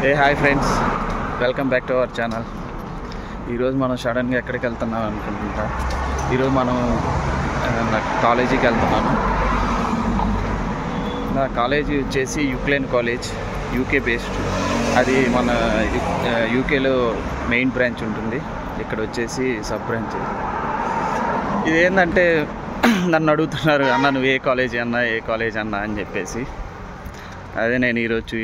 Hi friends, welcome back to our channel. ఈరోజు మనం సడన్గా ఎక్కడికి వెళ్తున్నాం అనుకుంటుంటా. ఈరోజు మనం నా కాలేజీకి వెళ్తున్నాను. నా కాలేజీ వచ్చేసి యూక్లైన్ కాలేజ్, యూకే బేస్డ్. అది మన యూకేలో మెయిన్ బ్రాంచ్ ఉంటుంది, ఇక్కడ వచ్చేసి సబ్ బ్రాంచ్. ఇదేంటంటే నన్ను అడుగుతున్నారు, అన్న నువ్వు ఏ కాలేజీ అన్నా అని చెప్పేసి. అదే నేను ఈరోజు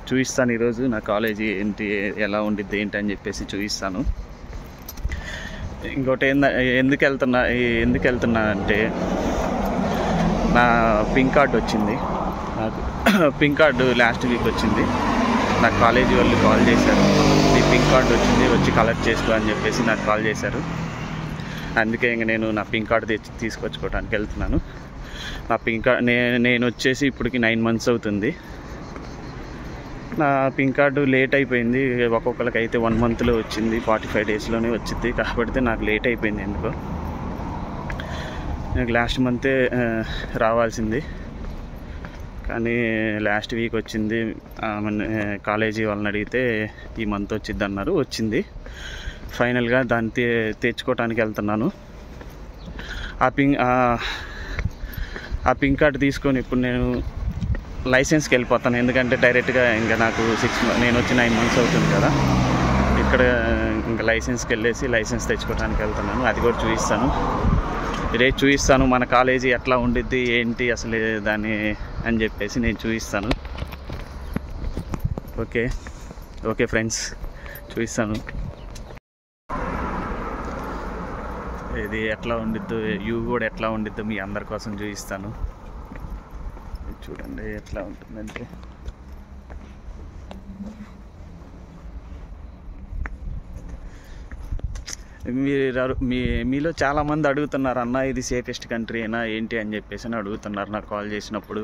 చూపిస్తాను. ఈరోజు నా కాలేజీ ఏంటి, ఎలా ఉండిద్ది ఏంటి అని చెప్పేసి చూపిస్తాను. ఇంకోటి ఎందుకు వెళ్తున్నా అంటే నా పింక్ కార్డు వచ్చింది. నాకు పింక్ కార్డు లాస్ట్ వీక్ వచ్చింది. నాకు కాలేజీ వాళ్ళు కాల్ చేశారు, నీ పింక్ కార్డు వచ్చింది, వచ్చి కలెక్ట్ చేసుకో అని చెప్పేసి నాకు కాల్ చేశారు. అందుకే ఇంక నేను నా పింక్ కార్డు తీసుకొచ్చుకోవడానికి వెళ్తున్నాను. నా పింక్ కార్డ్ నేను వచ్చేసి ఇప్పటికి 9 months అవుతుంది. నా పింక్ కార్డు లేట్ అయిపోయింది. ఒక్కొక్కరికి అయితే 1 monthలో వచ్చింది, 45 daysలోనే వచ్చింది. కాబట్టి నాకు లేట్ అయిపోయింది. ఎందుకో నాకు లాస్ట్ మంతే రావాల్సింది, కానీ లాస్ట్ వీక్ వచ్చింది. కాలేజీ వాళ్ళని అడిగితే ఈ మంత్ వచ్చింది అన్నారు. వచ్చింది. ఫైనల్గా దాన్ని తెచ్చుకోవటానికి వెళ్తున్నాను. ఆ పింక్ కార్డు తీసుకొని ఇప్పుడు నేను లైసెన్స్కి వెళ్ళిపోతాను. ఎందుకంటే డైరెక్ట్గా ఇంకా నాకు నేను వచ్చి 9 months అవుతుంది కదా. ఇక్కడ ఇంకా లైసెన్స్కి వెళ్ళేసి లైసెన్స్ తెచ్చుకోవడానికి వెళ్తున్నాను. అది కూడా చూపిస్తాను మన కాలేజీ ఎట్లా ఉండిద్ది ఏంటి అసలు దాన్ని అని చెప్పేసి నేను చూపిస్తాను. ఓకే ఫ్రెండ్స్, చూపిస్తాను. ఇది ఎట్లా ఉండిద్దో, వ్యూ కూడా ఎట్లా ఉండిద్దో మీ అందరి కోసం చూపిస్తాను. చూడండి ఎట్లా ఉంటుందంటే, మీలో చాలామంది అడుగుతున్నారు, అన్న ఇది సేఫెస్ట్ కంట్రీ అయినా ఏంటి అని చెప్పేసి అడుగుతున్నారు నాకు కాల్ చేసినప్పుడు.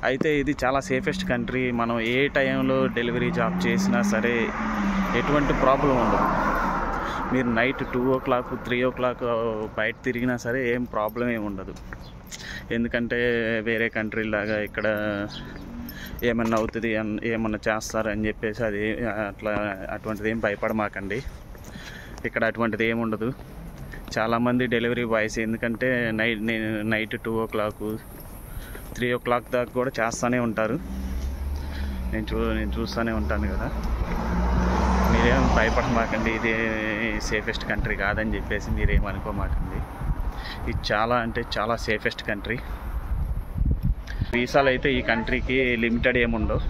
అయితే ఇది చాలా సేఫెస్ట్ కంట్రీ. మనం ఏ టైంలో డెలివరీ జాబ్ చేసినా సరే ఎటువంటి ప్రాబ్లం ఉండదు. మీరు నైట్ 2 o'clock 3 o'clock బయట తిరిగినా సరే ఏం ప్రాబ్లం ఏమి ఉండదు. ఎందుకంటే వేరే కంట్రీలాగా ఇక్కడ ఏమన్నా అవుతుంది, ఏమన్నా చేస్తారు అని చెప్పేసి అది అటువంటిది ఏం భయపడమాకండి. ఇక్కడ అటువంటిది ఏమి ఉండదు. చాలామంది డెలివరీ బాయ్స్ ఎందుకంటే నైట్ 2 o'clock 3 o'clock దాకా కూడా చేస్తూనే ఉంటారు. నేను చూస్తూనే ఉంటాను కదా. మీరేం భయపడమాకండి, ఇది సేఫెస్ట్ కంట్రీ కాదని చెప్పేసి మీరేమనుకోమాకండి. ఇది చాలా సేఫెస్ట్ కంట్రీ. వీసాలు అయితే ఈ కంట్రీకి లిమిటెడ్ ఏముండవు.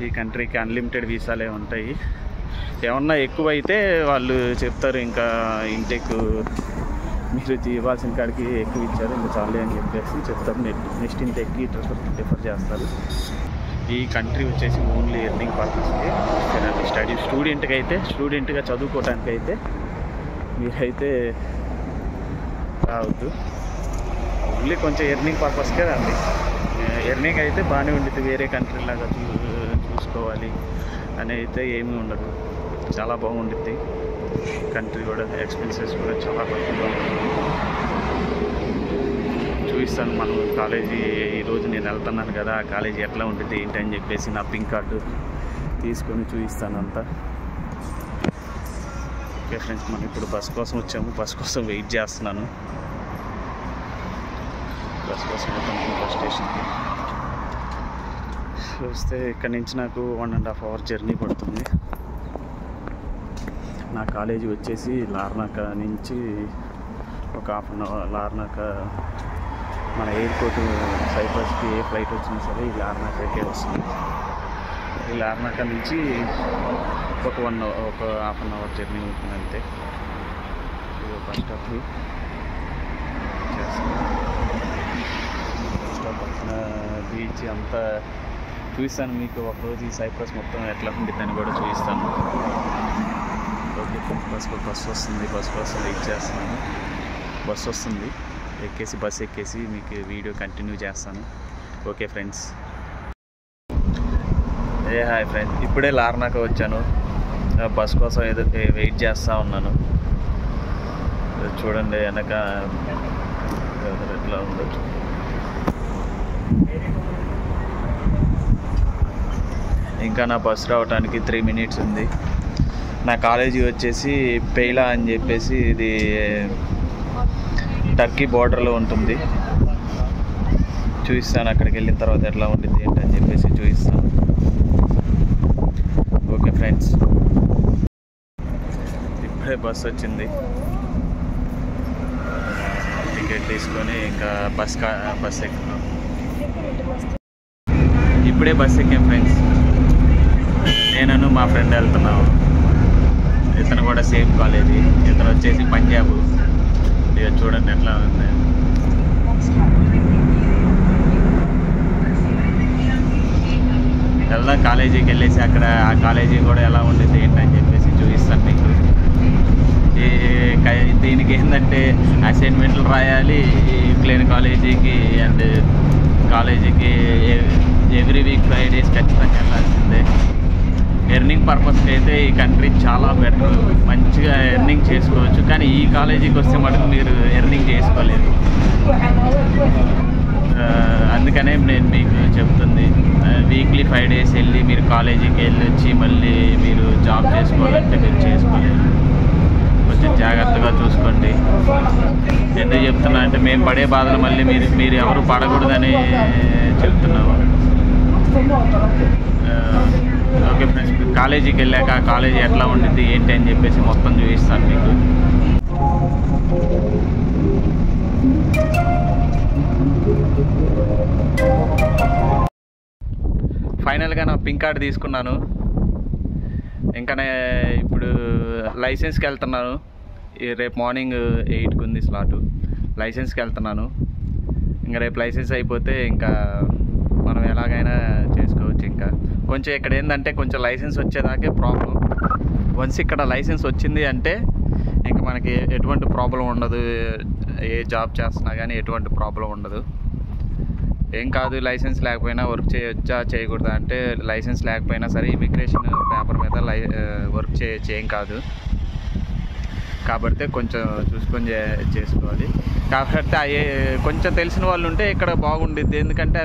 ఈ కంట్రీకి అన్లిమిటెడ్ వీసాలే ఉంటాయి. ఏమన్నా ఎక్కువైతే వాళ్ళు చెప్తారు, ఇంకా ఇంటెక్ మీరు ఇవ్వాల్సిన కాడికి ఎక్కువ ఇచ్చారు ఇంకా చాలే అని చెప్పేసి చెప్తారు. నెక్స్ట్ ఇంటెక్కి ప్రిఫర్ చేస్తారు. ఈ కంట్రీ వచ్చేసి ఓన్లీ ఎర్నింగ్ పర్పస్కి. స్టూడెంట్గా చదువుకోవటానికైతే మీరైతే రావద్దు. ఓన్లీ కొంచెం ఎర్నింగ్ పర్పస్కే రండి. ఎర్నింగ్ అయితే బాగానే ఉండిద్ది. వేరే కంట్రీలాగా చూసుకోవాలి అని అయితే ఏమీ ఉండదు. చాలా బాగుండిద్ది కంట్రీ కూడా. ఎక్స్పెన్సెస్ కూడా చాలా తక్కువగా ఉంటుంది. చూపిస్తాను మనం కాలేజీ. ఈరోజు నేను వెళ్తున్నాను కదా, ఆ కాలేజీ ఎట్లా ఉంటుంది ఏంటి అని చెప్పేసి నా పింక్ కార్డు తీసుకొని చూపిస్తాను అంతా. ఓకే ఫ్రెండ్స్, మనం ఇప్పుడు బస్ కోసం వచ్చాము. బస్ కోసం వెయిట్ చేస్తున్నాను. బస్ కోసం వెళ్తాను బస్ స్టేషన్కి. వస్తే ఇక్కడ నుంచి నాకు 1.5 hour జర్నీ పడుతుంది. నా కాలేజీ వచ్చేసి లార్నాక నుంచి ఒక 1/2 hour. లార్నాక మన ఎయిర్పోర్ట్ సైప్రస్కి ఏ ఫ్లైట్ వచ్చినా సరే ఈ లార్నాకే వస్తుంది. ఈ లార్నాక నుంచి ఒక 1.5 hour జర్నీ ఉంటుంది అంతే. ఇది బస్ స్టాప్ పక్కన బీచ్ అంతా చూపిస్తాను మీకు. ఒకరోజు ఈ సైప్రస్ మొత్తం ఎట్లా ఉండిద్దని కూడా చూపిస్తాను. ఓకే, బస్ వస్తుంది. బస్ కోసం వెయిట్ చేస్తున్నాను. బస్ వస్తుంది, బస్ ఎక్కేసి మీకు వీడియో కంటిన్యూ చేస్తాను. Okay friends. హాయ్ ఫ్రెండ్స్, ఇప్పుడే లార్నాక వచ్చాను. బస్ కోసం వెయిట్ చేస్తూ ఉన్నాను. చూడండి వెనక ఎట్లా ఉందో. ఇంకా నా బస్సు రావడానికి 3 minutes ఉంది. నా కాలేజీ వచ్చేసి పెయిలా అని చెప్పేసి ఇది టర్కీ బోర్డర్లో ఉంటుంది. చూపిస్తాను అక్కడికి వెళ్ళిన తర్వాత ఎట్లా ఉంటుంది ఏంటని చెప్పేసి చూపిస్తాను. ఓకే ఫ్రెండ్స్, ఇప్పుడే బస్సు వచ్చింది. టికెట్ తీసుకొని ఇంకా బస్ ఎక్కుతాం. ఇప్పుడే బస్ ఎక్కాం ఫ్రెండ్స్. నేను మా ఫ్రెండ్ వెళ్తున్నాము. ఇతను కూడా సేమ్ కాలేజీ. ఇతను వచ్చేసి పంజాబ్. ఇక చూడండి ఎట్లా ఉంది. వెళ్దాం కాలేజీకి వెళ్ళేసి అక్కడ ఆ కాలేజీ కూడా ఎలా ఉండేది ఏంటని చెప్పేసి చూపిస్తాను మీకు. దీనికి ఏంటంటే అసైన్మెంట్లు రాయాలి ప్లేన్ కాలేజీకి. అండ్ కాలేజీకి ఎవ్రీ వీక్ 5 days ఖచ్చితంగా వెళ్ళాల్సిందే. ఎర్నింగ్ పర్పస్కి అయితే ఈ కంట్రీ చాలా బెటర్, మంచిగా ఎర్నింగ్ చేసుకోవచ్చు. కానీ ఈ కాలేజీకి వస్తే మటుకు మీరు ఎర్నింగ్ చేసుకోలేరు. అందుకనే నేను మీకు చెప్తుంది, వీక్లీ 5 days వెళ్ళి మీరు కాలేజీకి వెళ్ళి వచ్చి మళ్ళీ మీరు జాబ్ చేసుకోవాలంటే మీరు చేసుకోలేరు. కొంచెం జాగ్రత్తగా చూసుకోండి. ఎందుకు చెప్తున్నా అంటే మేము పడే బాధలు మళ్ళీ మీరు ఎవరు పడకూడదని చెప్తున్నాము. ఓకే ఫ్రెండ్స్, కాలేజీకి వెళ్ళాక కాలేజీ ఎట్లా ఉండిద్ది ఏంటి అని చెప్పేసి మొత్తం చూపిస్తాను మీకు. ఫైనల్గా నా పింక్ కార్డ్ తీసుకున్నాను. ఇంకా ఇప్పుడు లైసెన్స్కి వెళ్తున్నాను. రేపు మార్నింగ్ 8కి ఉంది స్లాటు. లైసెన్స్కి వెళ్తున్నాను. ఇంకా రేపు లైసెన్స్ అయిపోతే ఇంకా మనం ఎలాగైనా చేసుకోవచ్చు. ఇంకా కొంచెం ఇక్కడ ఏంటంటే కొంచెం లైసెన్స్ వచ్చేదాకే ప్రాబ్లం. వన్స్ ఇక్కడ లైసెన్స్ వచ్చింది అంటే ఇంకా మనకి ఎటువంటి ప్రాబ్లం ఉండదు. ఏ జాబ్ చేస్తున్నా కానీ ఎటువంటి ప్రాబ్లం ఉండదు. ఏం కాదు, లైసెన్స్ లేకపోయినా వర్క్ చేయొచ్చా చేయకూడదా అంటే లైసెన్స్ లేకపోయినా సరే ఇమిగ్రేషన్ పేపర్ మీద వర్క్ చేయొచ్చు, ఏం కాదు. కాబట్టి కొంచెం చూసుకొని చేసుకోవాలి. కాబట్టి కొంచెం తెలిసిన వాళ్ళు ఉంటే ఇక్కడ బాగుండిద్ది. ఎందుకంటే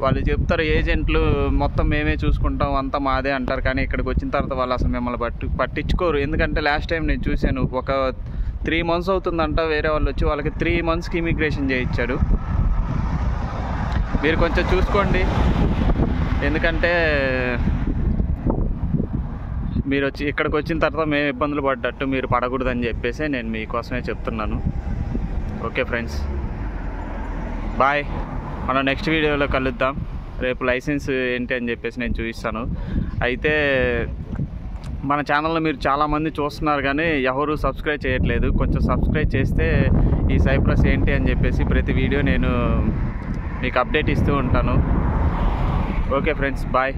వాళ్ళు చెప్తారు ఏజెంట్లు మొత్తం మేమే చూసుకుంటాం అంతా మాదే అంటారు. కానీ ఇక్కడికి వచ్చిన తర్వాత వాళ్ళు అసలు మిమ్మల్ని పట్టించుకోరు. ఎందుకంటే లాస్ట్ టైం నేను చూశాను, ఒక 3 months అవుతుందంట వేరే వాళ్ళు వచ్చి వాళ్ళకి 3 monthsకి ఇమిగ్రేషన్ చేయించాడు. మీరు కొంచెం చూసుకోండి. ఎందుకంటే మీరు ఇక్కడికి వచ్చిన తర్వాత మేము ఇబ్బందులు పడ్డట్టు మీరు పడకూడదని చెప్పేసి నేను మీకోసమే చెప్తున్నాను. Okay friends, bye. మనం నెక్స్ట్ వీడియోలో కలుద్దాం. రేపు లైసెన్స్ ఏంటి అని చెప్పేసి నేను చూపిస్తాను. అయితే మన ఛానల్ని మీరు చాలామంది చూస్తున్నారు కానీ ఎవరు సబ్స్క్రైబ్ చేయట్లేదు. కొంచెం సబ్స్క్రైబ్ చేస్తే ఈ సైప్రస్ ఏంటి అని చెప్పేసి ప్రతి వీడియో నేను మీకు అప్డేట్ ఇస్తూ ఉంటాను. Okay friends, bye.